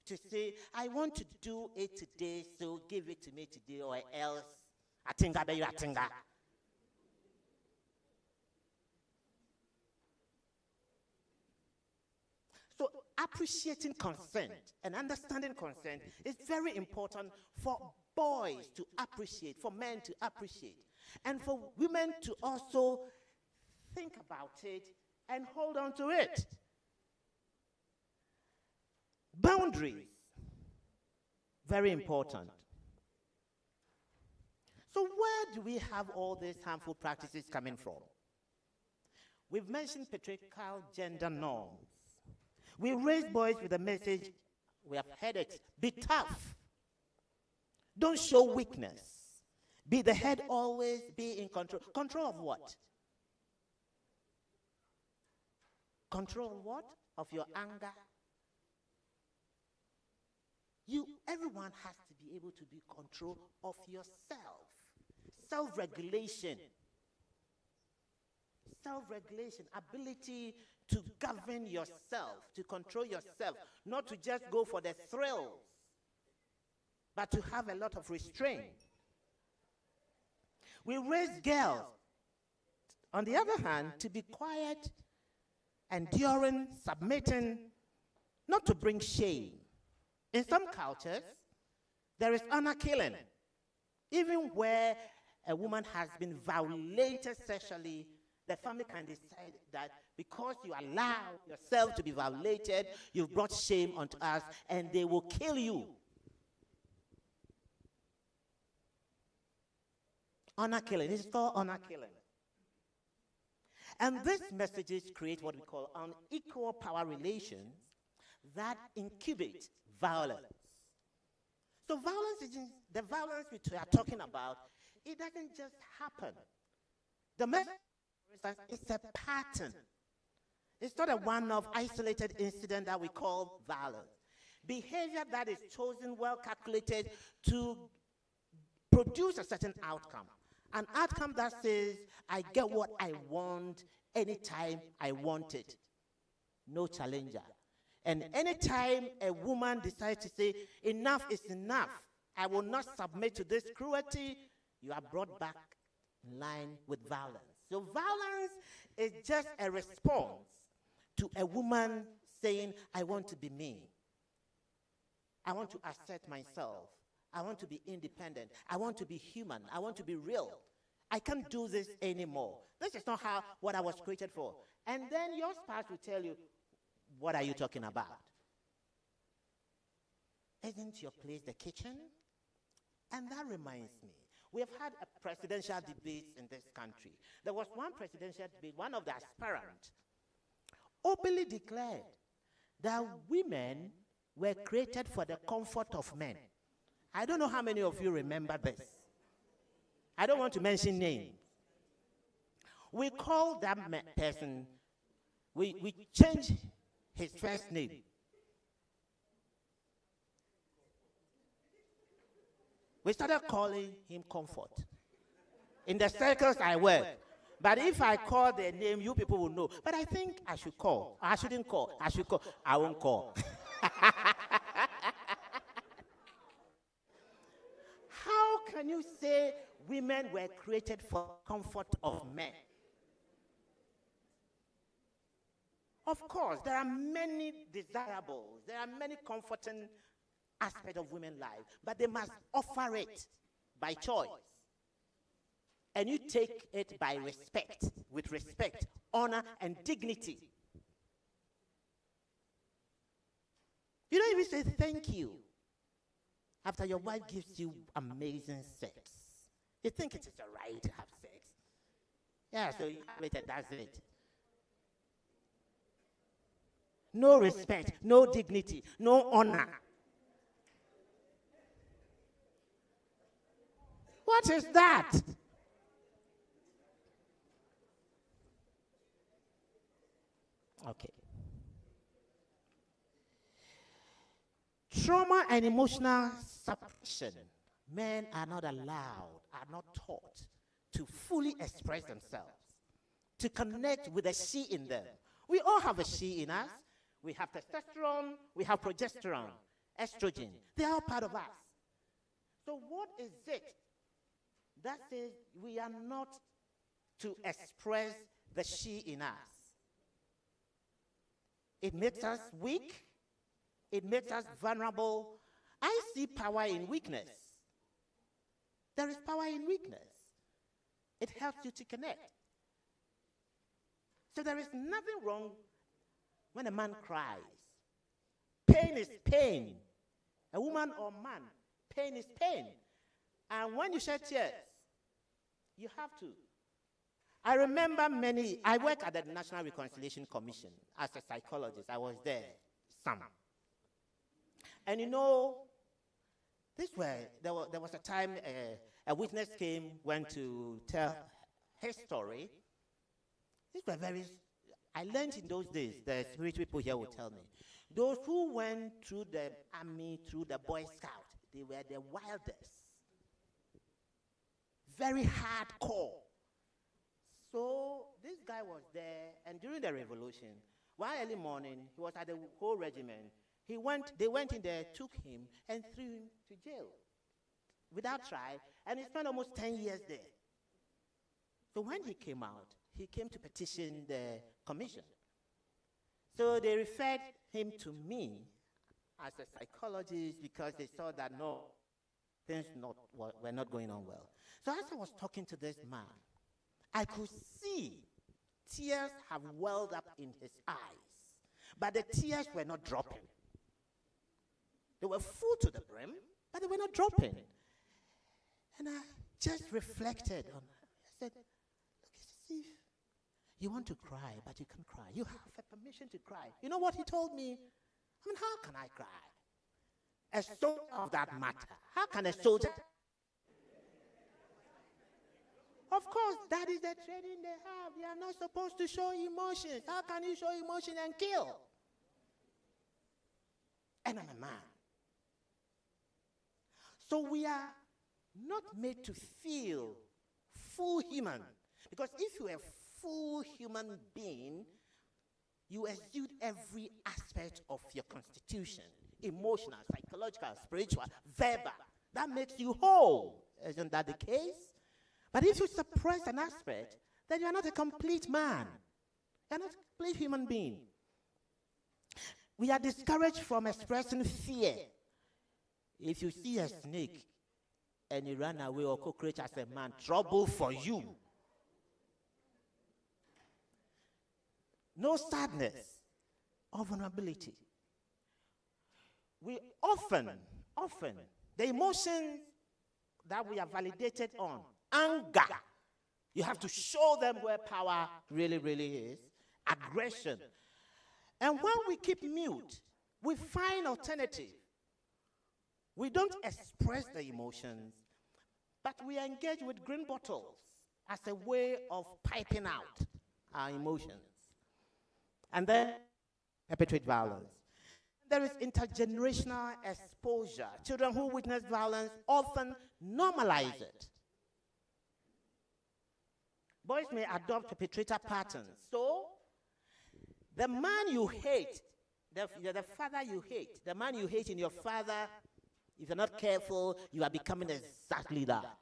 to say, I want to do it today, so give it to me today, or else, atinga be you atinga. So appreciating consent and understanding consent is very important for boys to appreciate, for men to appreciate, and for women to also think about it and hold on to it. Boundaries, very important. So where do we have all these harmful practices coming from? We've mentioned patriarchal gender norms. We raise boys with a message, we have heard it, be tough. Don't show weakness. Be the head always, be in control. Control of what? Control of what? Of your anger. Everyone has to be able to be control of yourself. Self-regulation. Self-regulation, ability to govern yourself, to control yourself, not to just go for the thrills, but to have a lot of restraint. We raise girls, on the other hand, to be quiet, enduring, submitting, not to bring shame. In some cultures, there is honor killing. Even where a woman has been violated sexually, the family can decide that because you allow yourself to be violated, you've brought shame onto us, and they will kill you. Honor killing. It's called honor killing. And these messages create what we call unequal power relations that incubate violence. So violence isn't, the violence which we are talking about, it doesn't just happen. The message, for instance, it's a pattern. It's not a one-off isolated incident that we call violence. Behavior that is chosen, well calculated to produce a certain outcome. An outcome that says, I get what I want anytime I want it. No challenger. And anytime a woman decides to say, enough is enough, I will not submit to this cruelty, you are brought back in line with violence. So violence is just a response to a woman saying, I want to be me. I want to assert myself. I want to be independent. I want to be human. I want to be real. I can't do this anymore. This is not what I was created for. And then your spouse will tell you, what are you talking about? Isn't your place the kitchen? And that reminds me, we have had a presidential debate in this country. There was one presidential debate, one of the aspirants openly declared that women were created for the comfort of men. I don't know how many of you remember this. I don't want to mention names. We call that person, we changed his first name. We started calling him Comfort. In the circles I work. But if I call their name, you people will know. But I think I should call. I shouldn't call. I should call. I won't call. How can you say women were created for comfort of men? Of course, there are many desirables. There are many comforting aspects of women's life, but they must offer it by choice. And you take it by respect, with respect, honor, and dignity. You don't even say thank you after your wife gives you amazing sex. You think it is a right to have sex. Yeah, so you have it and that's it. No respect, no dignity, no honor. What is that? Okay. Trauma and emotional suppression. Men are not allowed, are not taught to fully express themselves, to connect with the she in them. We all have a she in us. We have testosterone, we have progesterone. estrogen. They are all part of us. So what is it that says we are not to express the she in us? It makes us weak. It makes us vulnerable. I see power in weakness. There is power in weakness. It helps you to connect. So there is nothing wrong when a man cries. Pain is pain. A woman or man, pain is pain. And when you shed tears, you have to. I remember I work at the National Reconciliation Commission as a psychologist. I was there, some. And you know, there was a time a witness went to tell his story. These were I learned in those days, the spiritual people here will tell me, those who went through the army, through the Boy Scout, they were the wildest. Very hardcore. So this guy was there, and during the revolution, one early morning, he was at the whole regiment. They went in there, took him, and threw him to jail without trial, and he spent almost 10 years there. So when he came out, he came to petition the commission. So they referred him to me as a psychologist because they saw that things were not going on well. So as I was talking to this man, I could see tears have welled up in his eyes, but the tears were not dropping. They were full to the brim, but they were not dropping. And I just reflected on it. I said, look, it's as if you want to cry, but you can't cry. You have a permission to cry. You know what he told me? I mean, how can I cry? A soldier of that matter. How can a soldier? Of course, that is the training they have. They are not supposed to show emotions. How can you show emotion and kill? And I'm a man. So we are not made to feel full human. Because if you are a full human being, you exude every aspect of your constitution. Emotional, psychological, spiritual, verbal. That makes you whole. Isn't that the case? But if you suppress an aspect, then you are not a complete man. You are not a complete human being. We are discouraged from expressing fear. If you see a snake and you run away or cockroach as a man, trouble for you. No sadness or vulnerability. We often, the emotions that we are validated on, anger, you have to show them where power really, really is, aggression. And when we keep mute, we find alternative. We don't express the emotions, but we engage with green bottles as a way of piping out our emotions. And then perpetrate violence. There is intergenerational exposure. Children who witness violence often normalize it. Boys may adopt perpetrator patterns. So, the man you hate, the father you hate, the man you hate in your father, if you're not careful, you are becoming exactly that.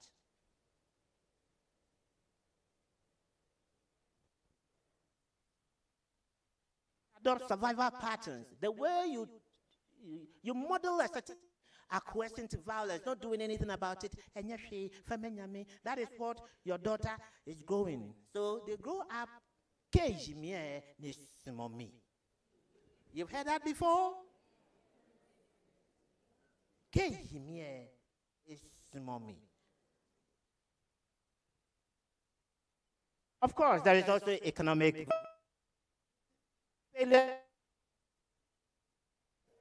Adopt survival patterns. The way you model a certain acquiescing to violence, not doing anything about it, that is what your daughter is growing. So they grow up, you've heard that before? Of course, there is also economic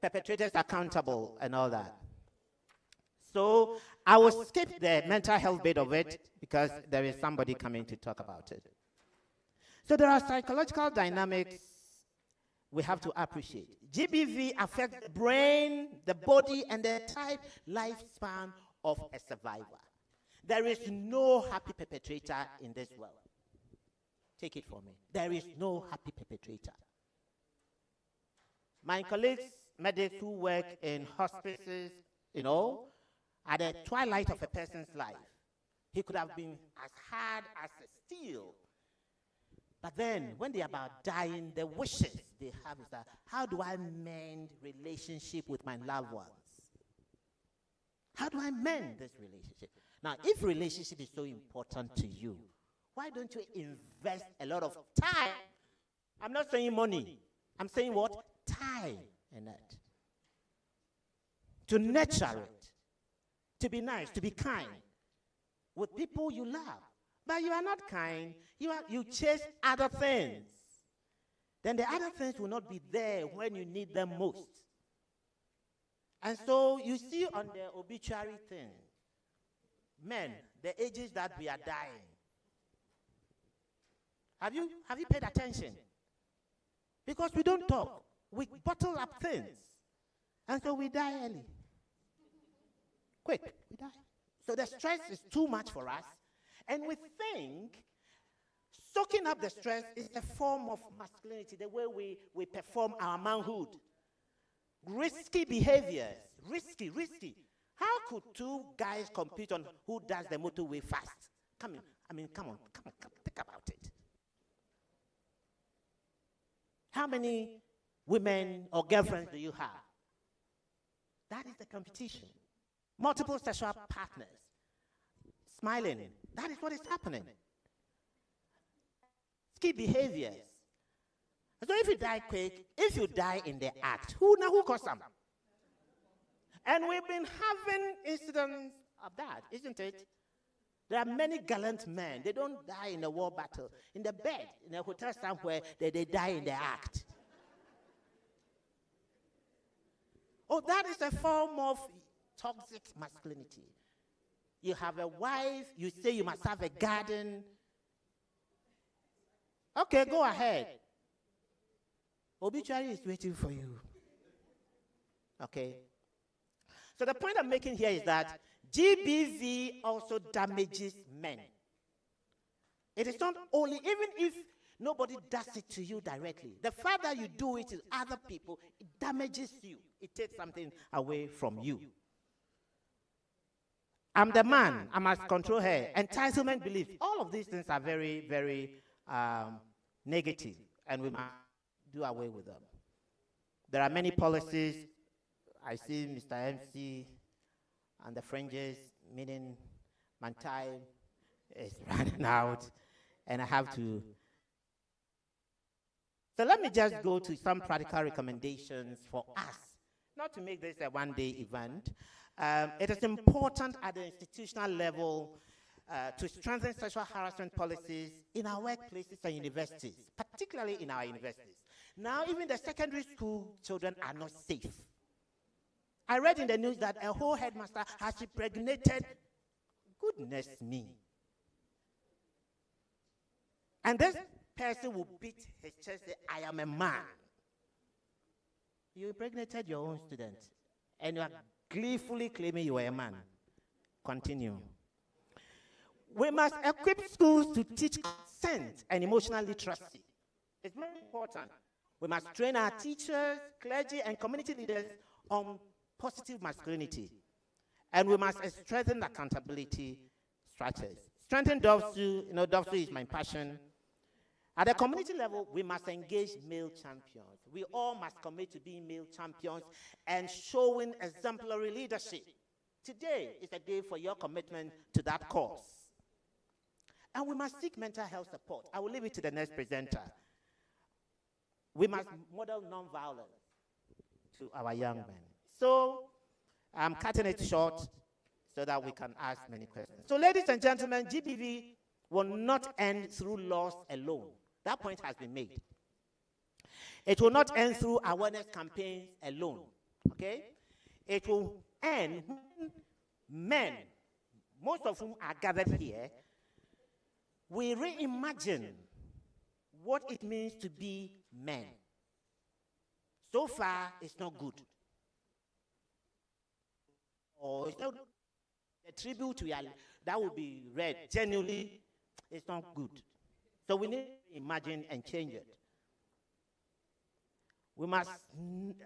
perpetrators accountable and all that. So I will skip the mental health bit of it because there is somebody coming to talk about it. So there are psychological dynamics we have to appreciate. GBV affects the brain, the body, and the entire lifespan of a survivor. There is no happy perpetrator in this world. Take it from me. There is no happy perpetrator. My colleagues medics who work in hospices, at the twilight of a person's life. He could have been as hard as a steel. But then, when they're about dying, the wishes they have is that, how do I mend relationship with my loved ones? How do I mend this relationship? Now, if relationship is so important to you, why don't you invest a lot of time? I'm not saying money. I'm saying what? Time in it. To nurture it. To be nice, to be kind with people you love. But you are not kind. You chase other things. Then the other things will not be there when you need them most. And so you see on the obituary thing, men, the ages that we are dying. Have you paid attention? Because we don't talk. We bottle up things. And so we die early. Quick, we die. So the stress is too much for us. And we think soaking up the stress is a form of masculinity, the way we perform our manhood. Risky behaviors. Risky. How could two guys compete on who does the motorway fast? Come on, think about it. How many women or girlfriends do you have? That is the competition. Multiple sexual partners. Smiling. That is what is happening. Risky behaviors. So if you die quick, if you die in the act, who caused them? And we've been having incidents of that, isn't it? There are many gallant men. They don't die in a war battle. In the bed, in a hotel somewhere, they die in the act. Oh, that is a form of toxic masculinity. You have a wife, you say you must have a garden. Okay, go ahead. Obituary is waiting for you. Okay? So the point I'm making here is that GBV also damages men. It is not only, even if nobody does it to you directly, the fact that you do it to other people, it damages you. It takes something away from you. I'm the man. I must control her. Entitlement belief. All of these things are very, very negative, and we must do away with them. There are many policies. I see Mr. MC and the fringes, meaning my time is running out, and I have to. So let me just go to some practical recommendations for us, not to make this a one-day event. It is important at the institutional level to strengthen sexual harassment policies in our workplaces and universities, particularly in our universities. Now, even the secondary school children are not safe. I read in the news that a whole headmaster has impregnated. Goodness me. And this person will beat his chest and say, I am a man. You impregnated your own student, and you are gleefully claiming you are a man. Continue. We must equip schools to teach consent and emotional literacy. It's very important. We must train our teachers, clergy, and community leaders on positive masculinity. And we must strengthen accountability structures. Strengthen DOVSU. DOVSU is my passion. At the community level, we must engage male champions. We all must commit to being male champions and showing exemplary leadership. Today is a day for your commitment to that cause. And we must seek mental health support. I will leave it to the next presenter. We must model nonviolence to our young men. So I'm cutting it short so that we can ask many questions. So ladies and gentlemen, GBV will not end through laws alone. That point has been made. It will not end through awareness campaigns alone. Okay? It will end when men, most of whom are gathered here, we reimagine what it means to be men. So far, it's not good. Or it's not a tribute to that will be read genuinely, it's not good. So we need to imagine and change it. We must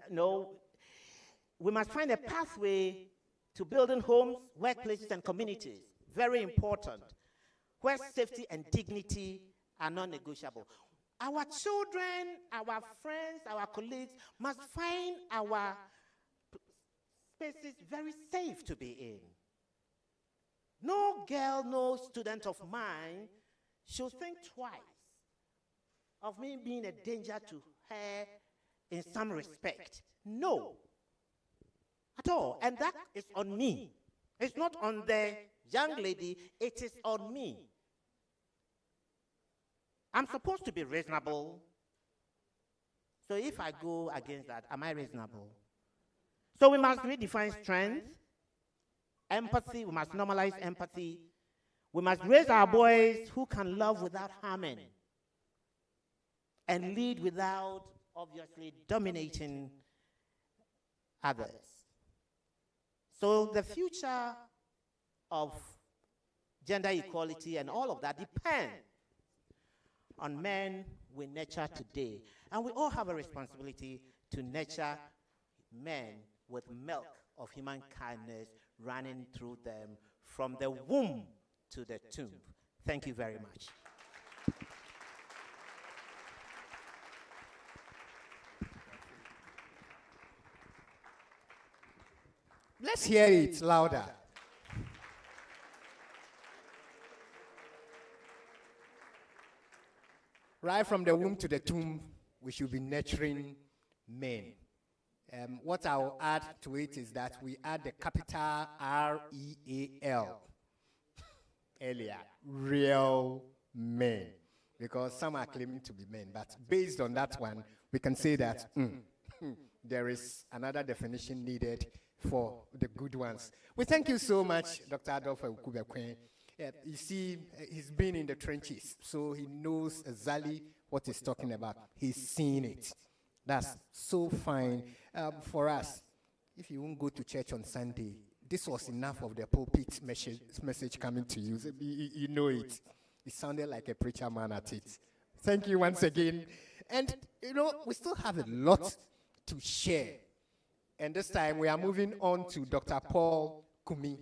know we must find a pathway to building homes, workplaces, and communities. Very important. Where safety and dignity are non-negotiable. Our children, our friends, our colleagues must find our spaces very safe to be in. No girl, no student of mine should think twice of me being a danger to her in some respect. No. At all. And that is on me. It's not on the young lady, it is on me. I'm supposed to be reasonable. So if I go against that, am I reasonable? So we must redefine strength, empathy, we must normalize empathy. We must raise our boys who can love without harming and lead without, obviously, dominating others. So the future of gender equality and all of that depends on men we nurture today. And we all have a responsibility to nurture men with milk of human kindness running through them from the womb to the tomb. Thank you very much. Let's hear it louder. Right from the womb to the tomb, we should be nurturing men. What I'll add to it is that we add the capital R-E-A-L earlier, real men, because some are claiming to be men, but based on that one, we can say that there is another definition needed for the good ones. We thank you so much, Dr. Adolphe Ukubekwe. You see, he's been in the trenches, so he knows exactly what he's talking about. He's seen it. That's so fine for us. If you won't go to church on Sunday, this was enough of the pulpit message coming to you. You know it. It sounded like a preacher man at it. Thank you once again. And, you know, we still have a lot to share. And this time we are moving on to Dr. Paul Kumi.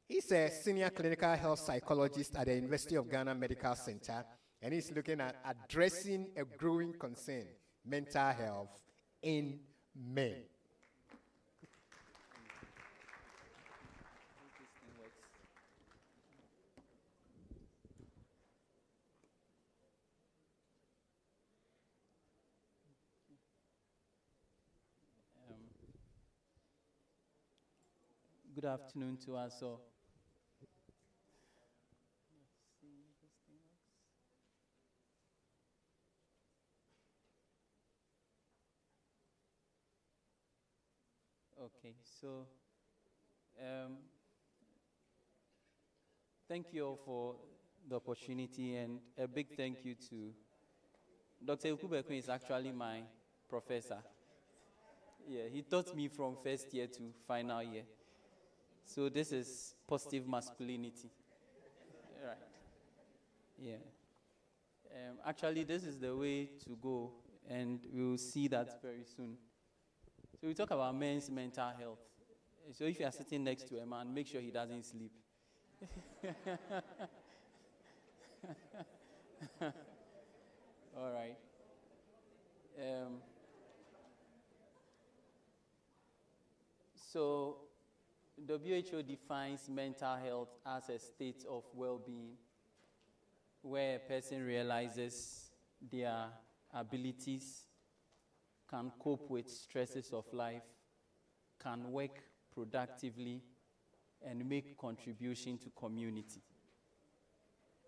He's a senior clinical health psychologist at the University of Ghana Medical Center, and he's looking at addressing a growing concern, mental health in men. Good afternoon to us all. Okay, so thank you all for the opportunity, and a big thank you to Dr. Ukubekwe is actually my professor. Yeah, he taught me from first year to final year. So this is positive masculinity. Right. Yeah. Actually, this is the way to go, and we'll see that very soon. So we talk about men's mental health. So if you are sitting next to a man, make sure he doesn't sleep. All right. So WHO defines mental health as a state of well-being where a person realizes their abilities, can cope with stresses of life, can work productively, and make contribution to community.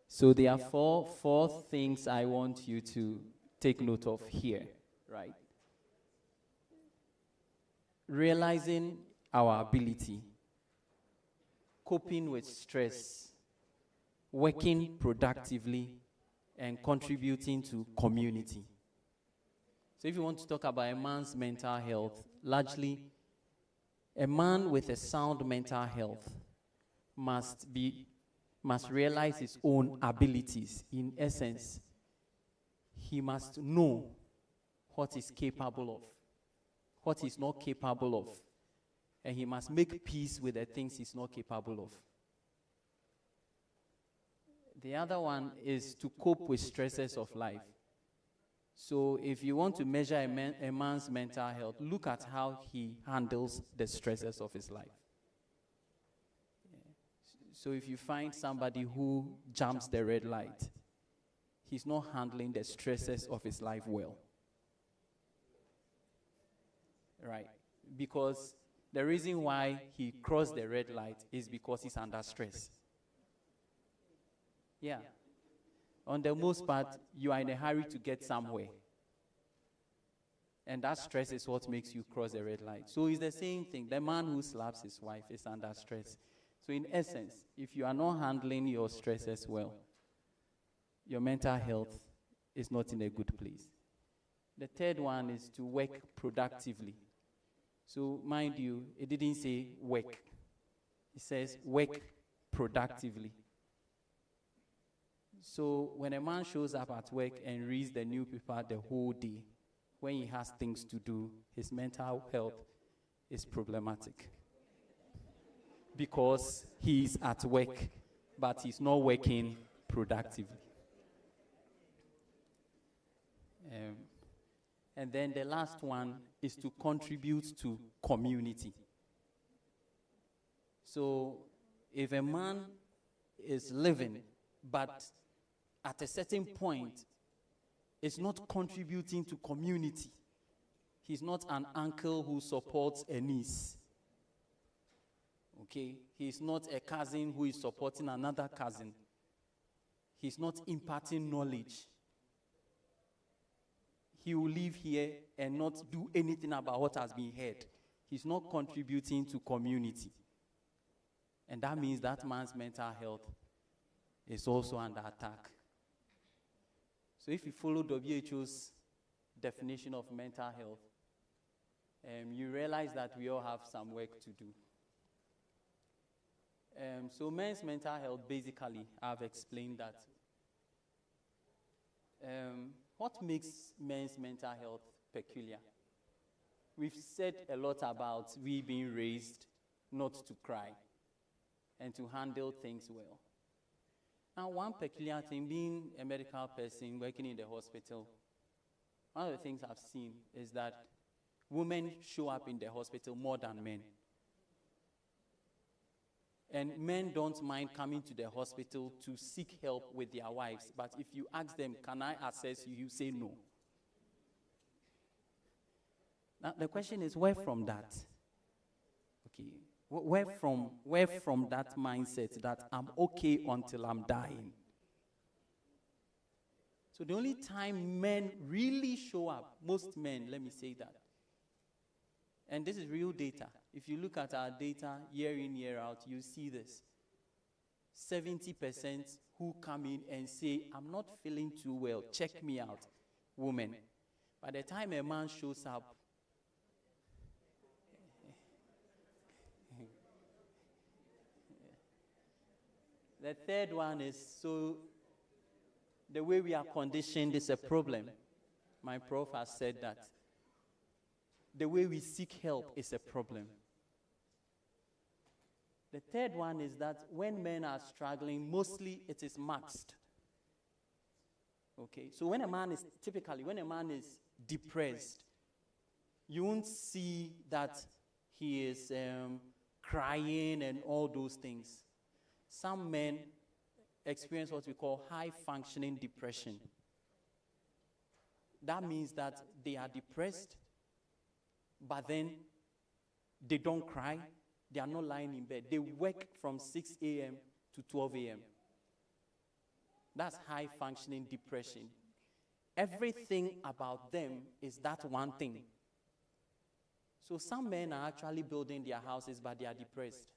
So there are four things I want you to take note of here, right? Realizing our ability, coping with stress, working productively, and contributing to community. So if you want to talk about a man's mental health, largely, a man with a sound mental health must realize his own abilities. In essence, he must know what he's capable of, what he's not capable of, and he must make peace with the things he's not capable of. The other one is to cope with stresses of life. So if you want to measure a man's mental health, look at how he handles the stresses of his life. Yeah. So if you find somebody who jumps the red light, he's not handling the stresses of his life well. Right? Because the reason why he crossed the red light is because he's under stress. Yeah. On the most part, you are in a hurry to get somewhere. And that stress is what makes you cross the red light. So it's the same thing. The man who slaps his wife is under stress. So in essence, if you are not handling your stresses well, your mental health is not in a good place. The third one is to work productively. So mind you, it didn't say work. It says work productively. So when a man shows up at work and reads the newspaper the whole day, when he has things to do, his mental health is problematic. Because he's at work, but he's not working productively. And then the last one is to contribute to community. So if a man is living, but at a certain point is not contributing to community, he's not an uncle who supports a niece. Okay? He's not a cousin who is supporting another cousin. He's not imparting knowledge. He will live here and not do anything about what has been heard. He's not contributing to community. And that means that man's mental health is also under attack. So if you follow WHO's definition of mental health, you realize that we all have some work to do. So men's mental health, basically, I've explained that. What makes men's mental health peculiar? We've said a lot about we being raised not to cry and to handle things well. Now, one peculiar thing, being a medical person working in the hospital, one of the things I've seen is that women show up in the hospital more than men. And men don't mind coming to the hospital to seek help with their wives. But if you ask them, can I assess you, you say no. Now, the question is, where from that? Okay. Where from that mindset that I'm okay until I'm dying? So the only time men really show up, most men, let me say that, and this is real data. If you look at our data year in, year out, you see this. 70% who come in and say, I'm not feeling too well, check me out, women. By the time a man shows up, the third one is, so the way we are conditioned is a problem. My prof has said that. The way we seek help is a problem. The third one is that when men are struggling, mostly it is masked. Okay, so when a man is depressed, you won't see that he is crying and all those things. Some men experience what we call high-functioning depression. That means that they are depressed, but then they don't cry. They are not lying in bed. They work from 6 a.m. to 12 a.m. That's high-functioning depression. Everything about them is that one thing. So some men are actually building their houses, but they are depressed.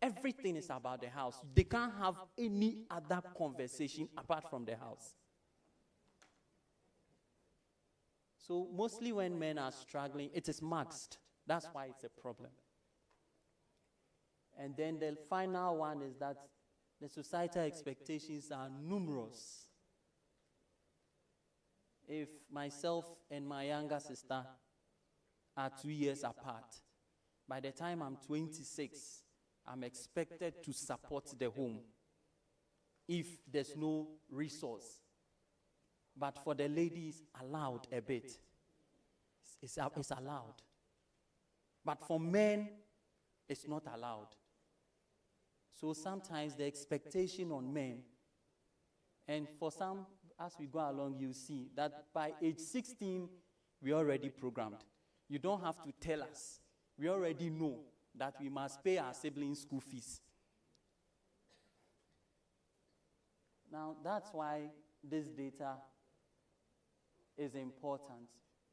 Everything is about the house. They can't have any other conversation apart from the house. So mostly when men are struggling, it is masked. That's why it's a problem. And then the final one is that the societal expectations are numerous. If myself and my younger sister are 2 years apart. By the time I'm 26, I'm expected to support the home if there's no resource. But for the ladies, allowed a bit. It's allowed. But for men, it's not allowed. So sometimes the expectation on men, and for some, as we go along, you see that by age 16, we're already programmed. You don't have to tell us. We already know that we must pay our siblings' school fees. Now, that's why this data is important.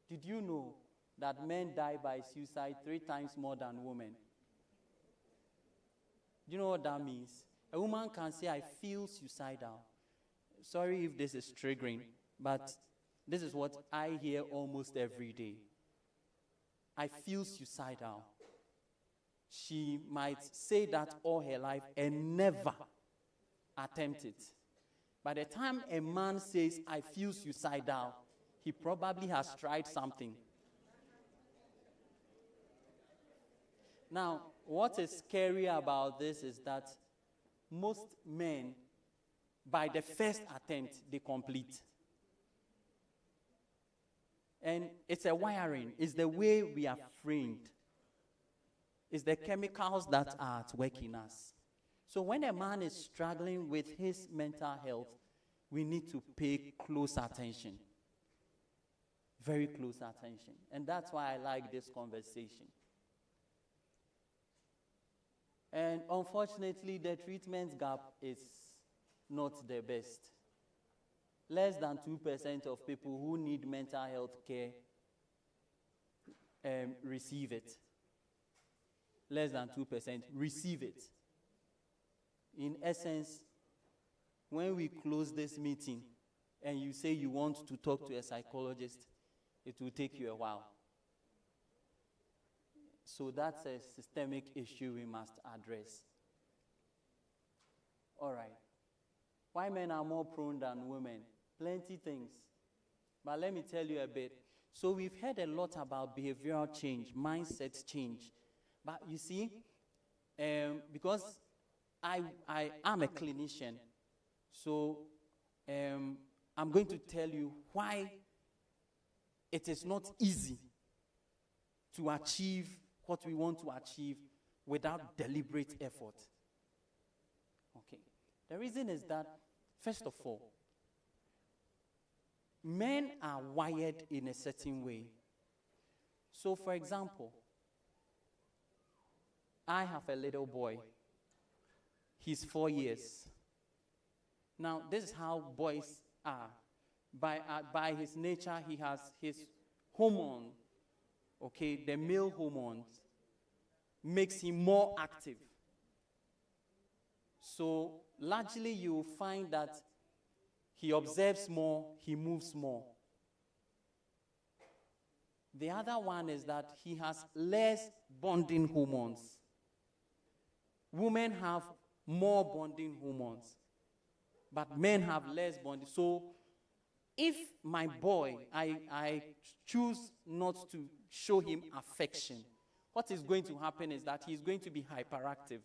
Did you know that men die by suicide 3 times more than women? Do you know what that means? A woman can say, I feel suicidal. Sorry if this is triggering, but this is what I hear almost every day. I feel suicidal. She might say that all her life and never attempt it. By the time a man says, I feel suicidal, he probably has tried something. Now, what is scary about this is that most men, by the first attempt, they complete. And it's a wiring. It's the way we are framed. It's the chemicals that are at work in us. So when a man is struggling with his mental health, we need to pay close attention. Very close attention. And that's why I like this conversation. And unfortunately, the treatment gap is not the best. Less than 2% of people who need mental health care receive it. Less than 2% receive it. In essence, when we close this meeting and you say you want to talk to a psychologist, it will take you a while. So that's a systemic issue we must address. All right. Why men are more prone than women? Plenty things. But let me tell you a bit. So we've heard a lot about behavioral change, mindset change. But you see, because I am a clinician, so I'm going to tell you why it is not easy to achieve what we want to achieve without deliberate effort. Okay. The reason is that, first of all, men are wired in a certain way. So, for example, I have a little boy. He's 4 years. Now, this is how boys are. By his nature, he has his hormone, okay, the male hormones, makes him more active. So, largely you will find that he observes more, he moves more. The other one is that he has less bonding hormones. Women have more bonding hormones, but men have less bonding. So, if my boy, I choose not to show him affection, what is going to happen is that he's going to be hyperactive.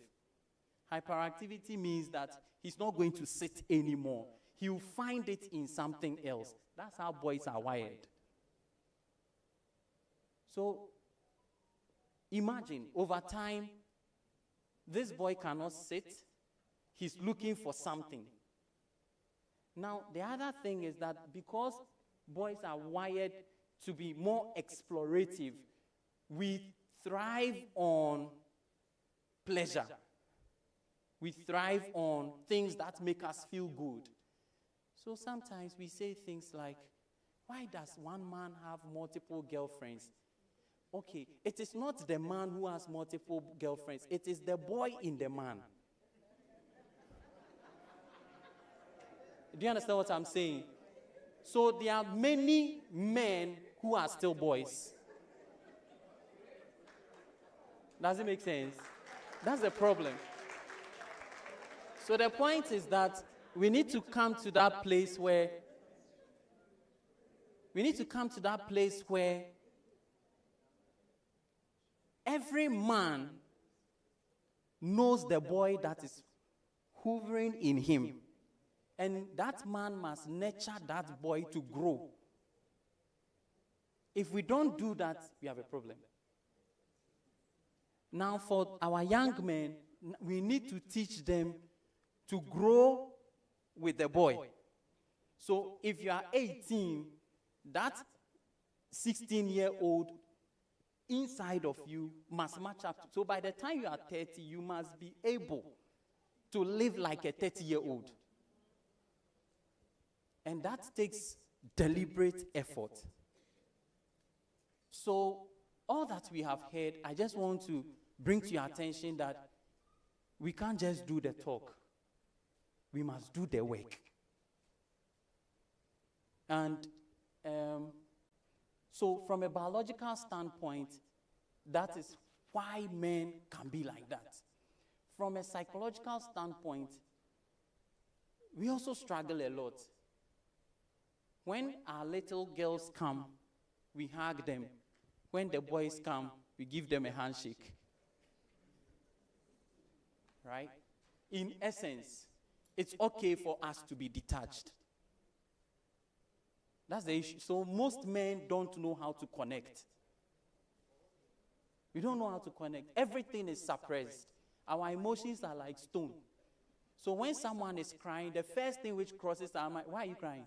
Hyperactivity means that he's not going to sit anymore. He will find it in something else. That's how boys are wired. So, imagine, over time, this boy cannot sit. He's looking for something. Now, the other thing is that because boys are wired to be more explorative, we thrive on pleasure. We thrive on things that make us feel good. So sometimes we say things like, why does one man have multiple girlfriends? Okay, it is not the man who has multiple girlfriends. It is the boy in the man. Do you understand what I'm saying? So there are many men who are still boys. Does it make sense? That's the problem. So the point is that we need to come to that place where every man knows the boy that is hovering in him. And that man must nurture that boy to grow. If we don't do that, we have a problem. Now, for our young men, we need to teach them to grow with the boy. So if you are 18, that 16-year-old inside of you must match up. So by the time you are 30, you must be able to live like a 30-year-old. And that takes deliberate effort. So all that we have heard, I just want to bring to your attention that we can't just do the talk. We must do the work. And so from a biological standpoint, that is why men can be like that. From a psychological standpoint, we also struggle a lot. When our little girls come, we hug them. When the boys come, we give them a handshake. Right? In essence, it's okay for us to be detached. That's the issue. So most men don't know how to connect. We don't know how to connect. Everything is suppressed. Our emotions are like stone. So when someone is crying, the first thing which crosses our mind, why are you crying?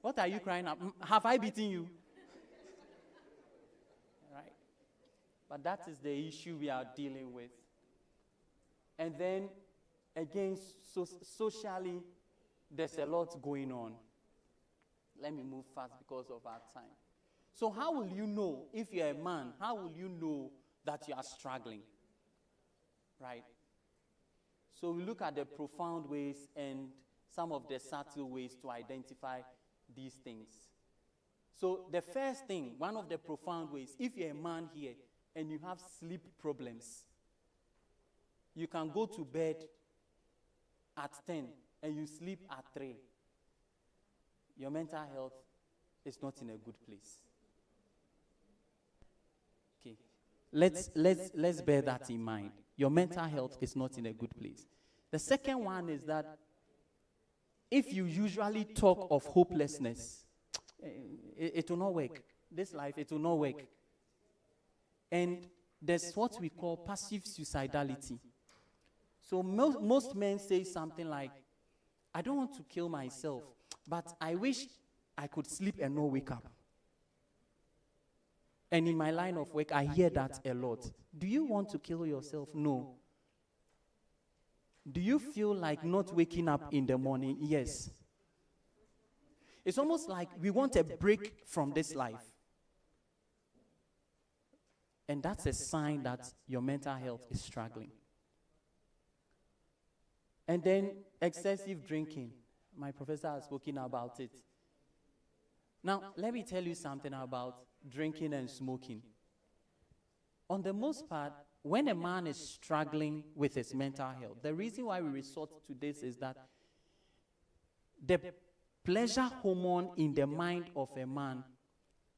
What are you crying at? Have I beaten you? Right? But that is the issue we are dealing with. And then, again, socially, there's a lot going on. Let me move fast because of our time. So how will you know, if you're a man, how will you know that you are struggling? Right? So we look at the profound ways and some of the subtle ways to identify these things. So the first thing, one of the profound ways, if you're a man here and you have sleep problems, you can go to bed at 10 and you sleep at 3. Your mental health is not in a good place. Okay. Let's bear that in mind. Your mental health is not in a good place. The second one is that if you usually talk of hopelessness, it will not work. This life, it will not work. And there's what we call passive suicidality. So most men say something like, I don't want to kill myself, but I wish I could sleep and not wake up. And in my line of work, I hear that a lot. Do you want to kill yourself? No. Do you feel like not waking up in the morning? Yes. It's almost like we want a break from this life. And that's a sign that your mental health is struggling. And then excessive drinking. My professor has spoken about it. Now, let me tell you something about drinking and smoking. On the most part, when a man is struggling with his mental health, the reason why we resort to this is that the pleasure hormone in the mind of a man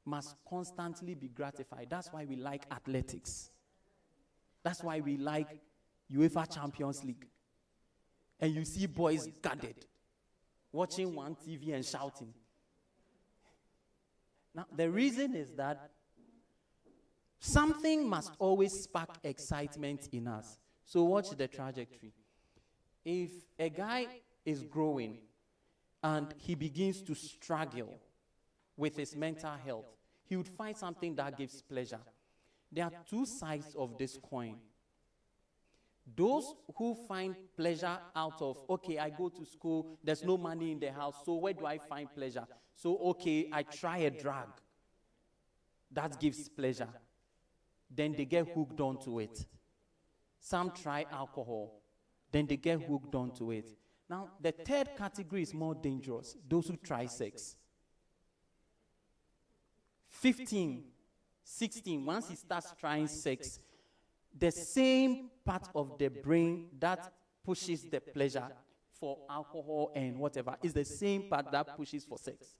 must constantly be gratified. That's why we like athletics. That's why we like UEFA Champions League. And you see boys gathered, watching one TV and shouting. Now, the reason is that something must always spark excitement in us. So watch the trajectory. If a guy is growing and he begins to struggle with his mental health, he would find something that gives pleasure. There are two sides of this coin. Those who find pleasure out of, okay, I go to school, there's no money in the house, so where do I find pleasure? So, okay, I try a drug. That gives pleasure. Then they get hooked onto it. Some try alcohol. Then they get hooked onto it. Now, the third category is more dangerous. Those who try sex. 15, 16, once he starts trying sex, the same part of the brain that pushes the pleasure for alcohol and whatever is the same part that pushes for sex.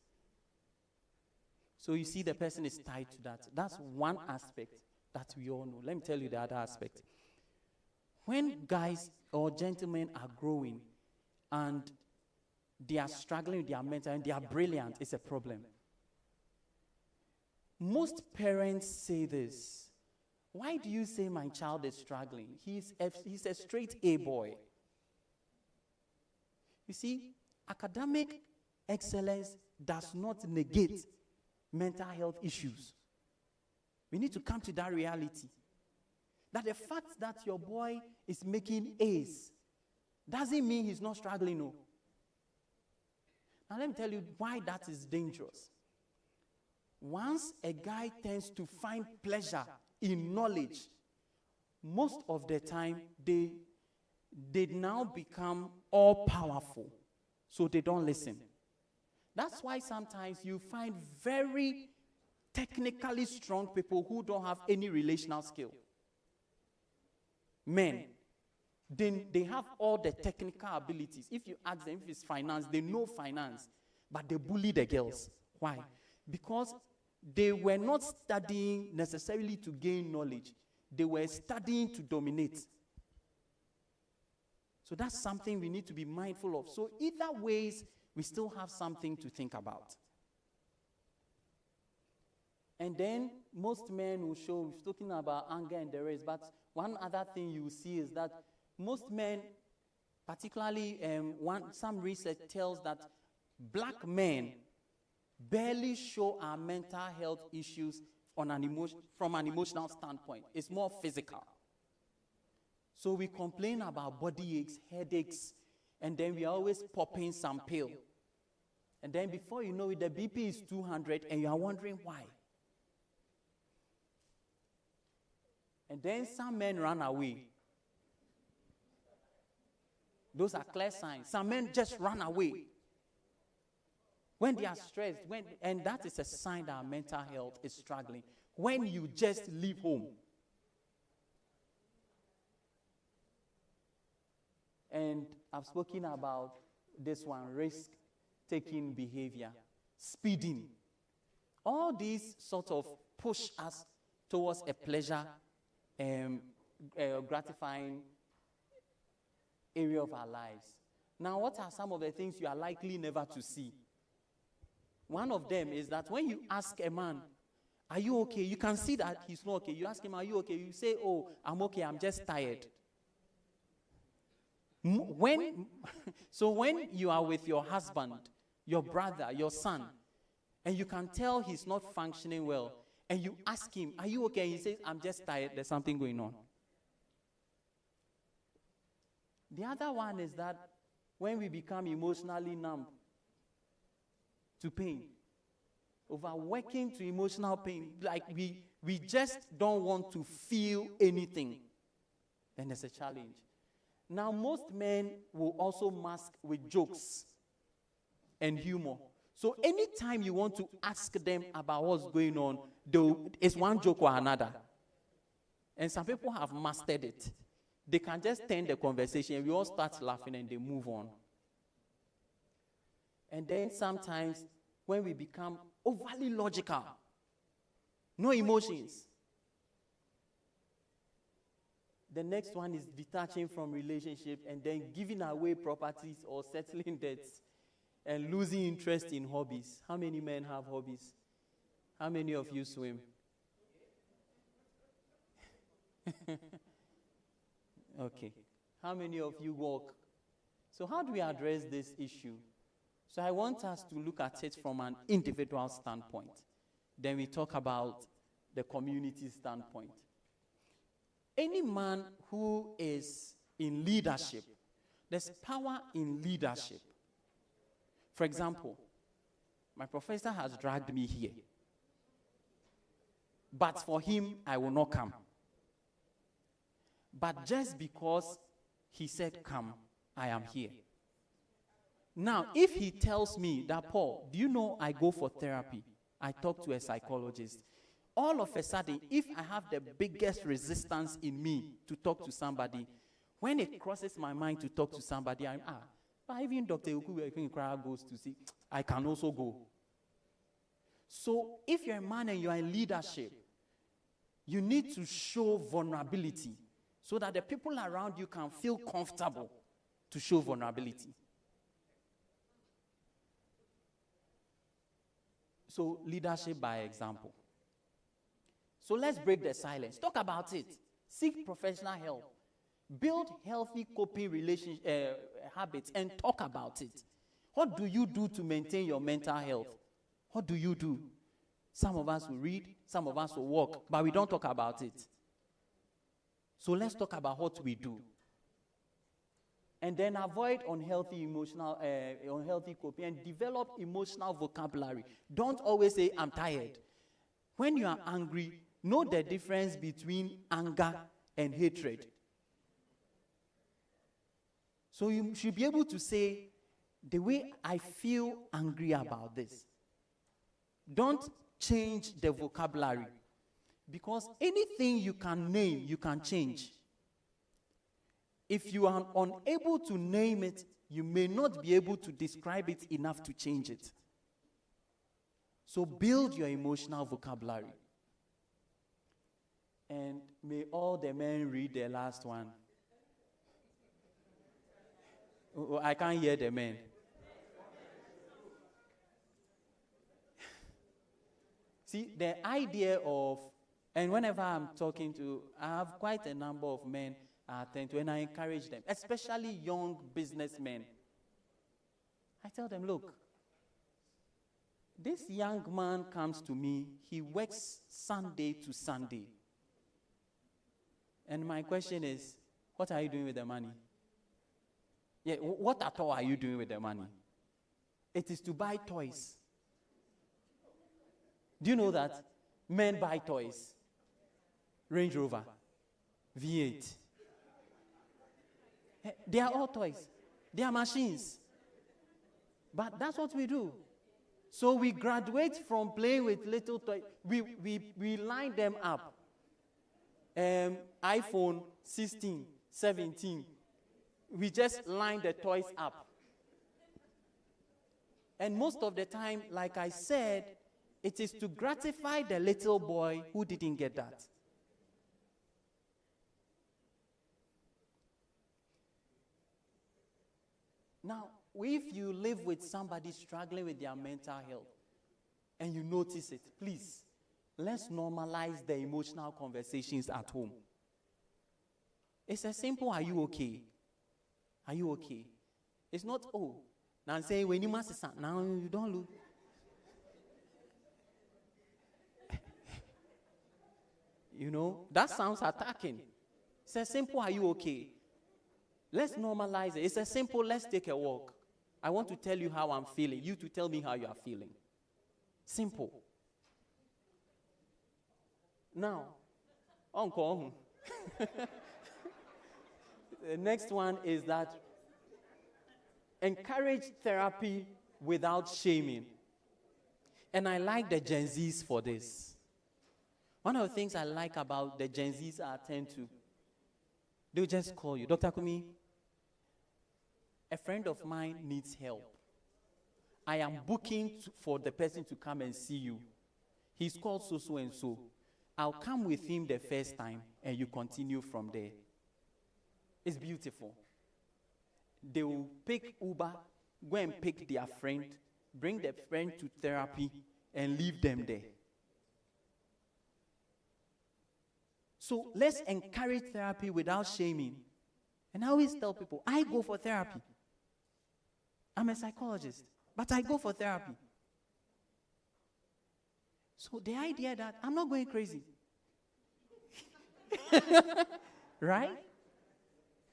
So you see the person is tied to that. That's one aspect that we all know. Let me tell you the other aspect. When guys or gentlemen are growing and they are struggling with their mental and they are brilliant, it's a problem. Most parents say this. Why do you say my child is struggling? He's a straight A boy. You see, academic excellence does not negate mental health issues. We need to come to that reality. That the fact that your boy is making A's doesn't mean he's not struggling, no. Now let me tell you why that is dangerous. Once a guy tends to find pleasure in knowledge, most of the time they now become all powerful, so they don't listen. That's why sometimes you find very technically strong people who don't have any relational skill. Men, they have all the technical abilities. If you ask them if it's finance, they know finance, but they bully the girls. Why? Because they were not studying necessarily to gain knowledge. They were studying to dominate. So that's something we need to be mindful of. So either ways, we still have something to think about. And then most men will show, we're talking about anger and the rest, but one other thing you see is that most men, particularly some research tells that black men barely show our mental health issues from an emotional standpoint. It's more physical. So we complain about body aches, headaches, and then we are always popping some pill. And then before you know it, the BP is 200, and you are wondering why. And then some men run away. Those are clear signs. Some men just run away when they are stressed, and that is a sign that our mental health is struggling. When you just leave home. And I've spoken about this one, risk-taking behavior, speeding. All these sort of push us towards a pleasure, gratifying area of our lives. Now, what are some of the things you are likely never to see? One of them is that when you ask a man, are you okay? You can see that he's not okay. You ask him, are you okay? You say, oh, I'm okay, I'm just tired. So when you are with your husband, your brother, your son, and you can tell he's not functioning well, and you ask him, are you okay? And he says, I'm just tired, there's something going on. The other one is that when we become emotionally numb to pain, overworking to emotional pain, like we just don't want to feel anything, then there's a challenge. Now, most men will also mask with jokes and humor. So anytime you want to ask them about what's going on, it's one joke or another. And some people have mastered it. They can just turn the conversation, and we all start laughing, and they move on. And then sometimes, when we become overly logical, no emotions, the next one is detaching from relationship and then giving away properties or settling debts and losing interest in hobbies. How many men have hobbies? How many of you swim? Okay. How many of you walk? So how do we address this issue? So I want us to look at it from an individual standpoint. Then we talk about the community standpoint. Any man who is in leadership, there's power in leadership. For example, my professor has dragged me here. But for him, I will not come. But just because he said come, I am here. Now, if he tells me that, Paul, do you know I go for therapy? I talk to a psychologist. All of a sudden, if I have the biggest resistance in me to talk to somebody, when it crosses my mind to talk to somebody, but even Dr. Ukuwe goes to see, I can also go. So if you're a man and you're in leadership, You need to show vulnerability so that the people around you can feel comfortable to show vulnerability. So, leadership by example. So, let's break the silence. Talk about it. Seek professional help. Build healthy coping habits and talk about it. What do you do to maintain your mental health? What do you do? Some of us will read, some of us will walk, but we don't talk about it. So let's talk about what we do. And then avoid unhealthy coping and develop emotional vocabulary. Don't always say, I'm tired. When you are angry, know the difference between anger and hatred. So you should be able to say, the way I feel angry about this. Don't change the vocabulary. Because anything you can name, you can change. If you are unable to name it, you may not be able to describe it enough to change it. So build your emotional vocabulary. And may all the men read the last one. Oh, I can't hear the men. See, the idea of, and whenever I'm talking to, I have quite a number of men I attend to, and I encourage them, especially young businessmen. I tell them, look, this young man comes to me, he works Sunday to Sunday. And my question is, what are you doing with the money? Yeah, what at all are you doing with the money? It is to buy toys. Do you know that men buy toys? Range Rover, V8. They are all toys. They are machines. But that's what we do. So we graduate from playing with little toys. We line them up. iPhone 16, 17. We just line the toys up. And most of the time, like I said, it is to gratify the little boy who didn't get that. Now, if you live with somebody struggling with their mental health and you notice it, please, let's normalize the emotional conversations at home. It's as simple, are you okay? Are you okay? It's not, oh, now I'm saying when you must say, now you don't look. You know, that sounds attacking. It's as simple, are you okay? Let's normalize it. It's as simple, let's take a walk. I want to tell you how I'm feeling. You to tell me how you are feeling. Simple. Now, Uncle. The next one is that encourage therapy without shaming. And I like the Gen Zs for this. One of the things I like about the Gen Zs I attend to, they'll just call you, Dr. Kumi, a friend of mine needs help. I am booking for the person to come and see you. He's called so and so. I'll come with him the first time and you continue from there. It's beautiful. They will pick Uber, go and pick their friend, bring the friend to therapy, and leave them there. So let's encourage therapy without shaming. And I always tell people, I go for therapy. I'm a psychologist, but I go for therapy. So the idea that I'm not going crazy. Right?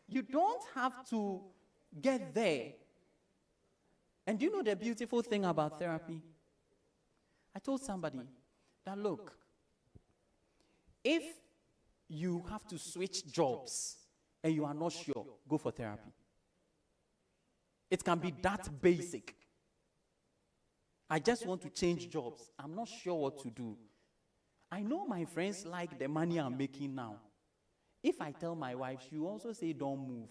You don't have to get there. And you know the beautiful thing about therapy? I told somebody that, look, if you have to switch jobs and you are not sure, go for therapy. It can be that basic. I just want to change jobs. I'm not sure what to do. I know my friends like the money I'm making now. If I tell my wife, she will also say, don't move.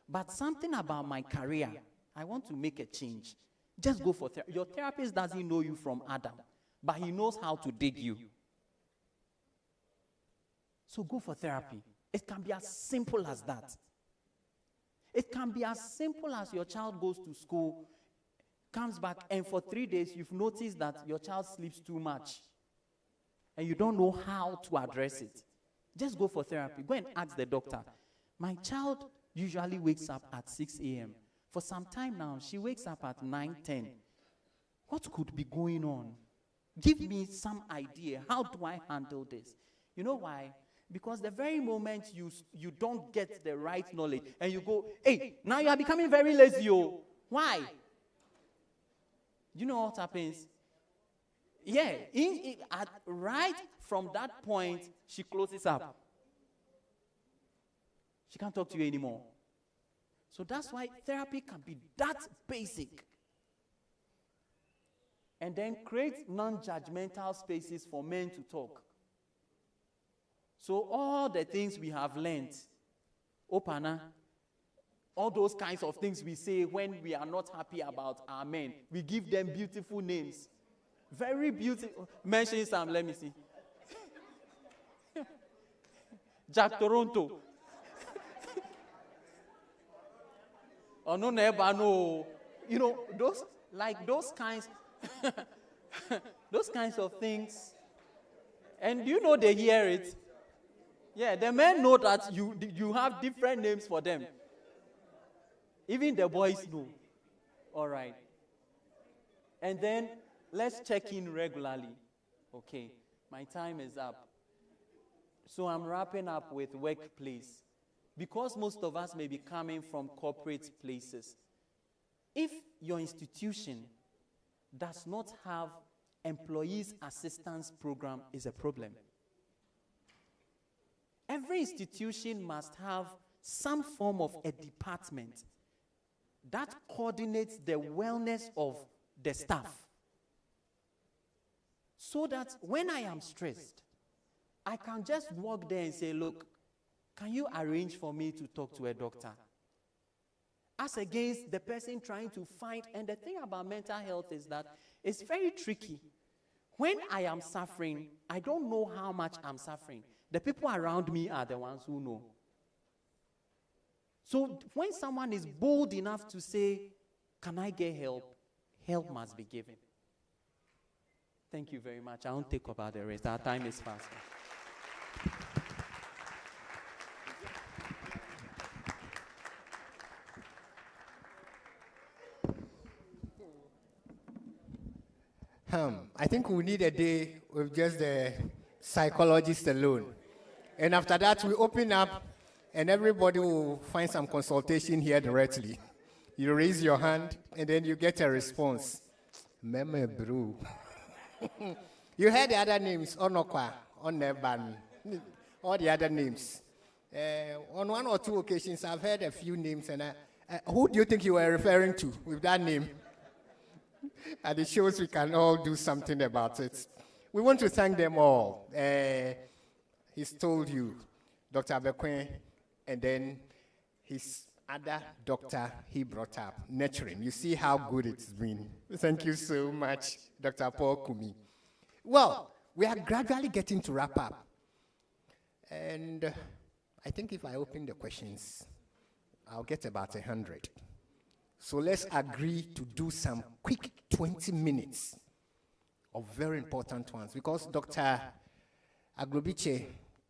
But something about my career, I want to make a change. Just go for therapy. Your therapist doesn't know you from Adam, but he knows how to dig you. So go for therapy. It can be as simple as that. It can be as simple as your child goes to school, comes back, and for 3 days you've noticed that your child sleeps too much and you don't know how to address it. Just go for therapy. Go and ask the doctor. My child usually wakes up at 6 a.m. For some time now, she wakes up at 9, 10. What could be going on? Give me some idea. How do I handle this? You know why? Because the very moment you don't get the right knowledge and you go, hey, now you are becoming very lazy. Oh. Why? You know what happens? Yeah, right from that point, she closes up. She can't talk to you anymore. So that's why therapy can be that basic. And then create non-judgmental spaces for men to talk. So all the things we have learned, Opana, all those kinds of things we say when we are not happy about our men, we give them beautiful names. Very beautiful. Mention some, let me see. Jack Toronto. Oh, no, never, no. You know, those kinds, those kinds of things. And you know they hear it. Yeah, the men know that you have different names for them. Even the boys know. All right. And then let's check in regularly. Okay, my time is up. So I'm wrapping up with workplace. Because most of us may be coming from corporate places. If your institution does not have employees assistance program, is a problem. Every institution must have some form of a department that coordinates the wellness of the staff. So that when I am stressed, I can just walk there and say, look, can you arrange for me to talk to a doctor? As against the person trying to find, and the thing about mental health is that it's very tricky. When I am suffering, I don't know how much I'm suffering. The people around me are the ones who know. So when someone is bold enough to say, can I get help? Help must be given. Thank you very much. I won't take about the rest. Our time is fast. I think we need a day with just the psychologist alone. And after that, we open up and everybody will find some consultation here directly. You raise your hand and then you get a response. Meme bro. You heard the other names, Onokwa, Oneban, all the other names. On one or two occasions, I've heard a few names, and who do you think you were referring to with that name? And it shows we can all do something about it. We want to thank them all. He's told you, Dr. Abekwe, and then his other doctor he brought up, nurturing. You see how good it's been. Thank you so much, Dr. Paul Kumi. Well, we are gradually getting to wrap up. And I think if I open the questions, I'll get about 100. So let's agree to do some quick 20 minutes of very important ones, because Dr. Aglobiche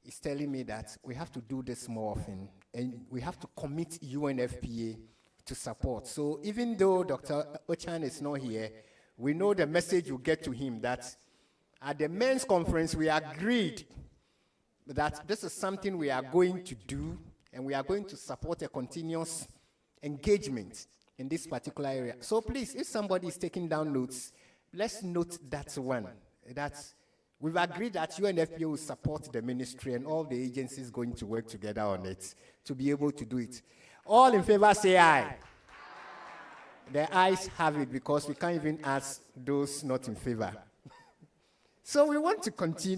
is telling me that we have to do this more often, and we have to commit UNFPA to support. So even though Dr. Ochan is not here, we know the message will get to him that at the men's conference, we agreed that this is something we are going to do, and we are going to support a continuous engagement in this particular area. So please, if somebody is taking down notes, let's note that one. That's, we've agreed that UNFPA will support the ministry and all the agencies going to work together on it to be able to do it. All in favor say aye. The ayes have it, because we can't even ask those not in favor. So we want to continue.